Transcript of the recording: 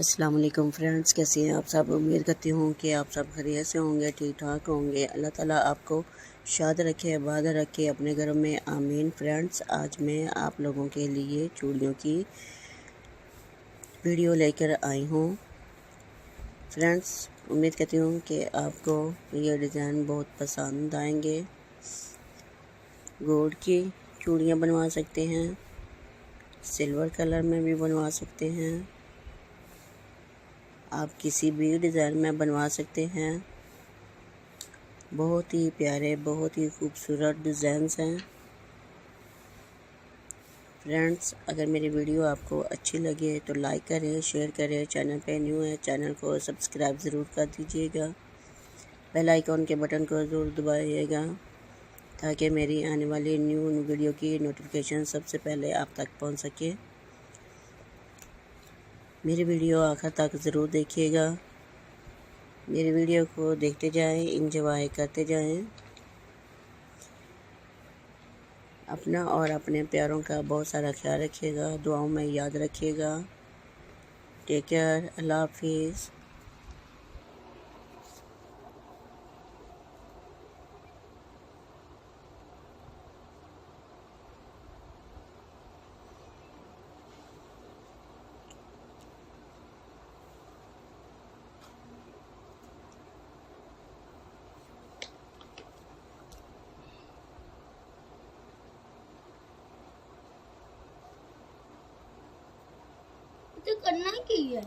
अस्सलाम वालेकुम फ्रेंड्स, कैसे हैं आप सब। उम्मीद करती हूँ कि आप सब खैरियत से होंगे, ठीक ठाक होंगे। अल्लाह ताला आपको शाद रखे, आबाद रखे अपने घरों में, आमीन। फ्रेंड्स, आज मैं आप लोगों के लिए चूड़ियों की वीडियो लेकर आई हूँ। फ्रेंड्स, उम्मीद करती हूँ कि आपको ये डिज़ाइन बहुत पसंद आएंगे। गोल्ड की चूड़ियाँ बनवा सकते हैं, सिल्वर कलर में भी बनवा सकते हैं, आप किसी भी डिज़ाइन में बनवा सकते हैं। बहुत ही प्यारे, बहुत ही खूबसूरत डिज़ाइंस हैं। फ्रेंड्स, अगर मेरी वीडियो आपको अच्छी लगे तो लाइक करें, शेयर करें। चैनल पे न्यू है, चैनल को सब्सक्राइब ज़रूर कर दीजिएगा। बेल आइकॉन के बटन को ज़रूर दबाइएगा ताकि मेरी आने वाली न्यू वीडियो की नोटिफिकेशन सबसे पहले आप तक पहुंच सके। मेरी वीडियो आखिर तक ज़रूर देखिएगा। मेरी वीडियो को देखते जाएं, इंजॉय करते जाएं। अपना और अपने प्यारों का बहुत सारा ख्याल रखिएगा, दुआओं में याद रखिएगा। टेक केयर, अल्लाह हाफिज़। तो करना ही है।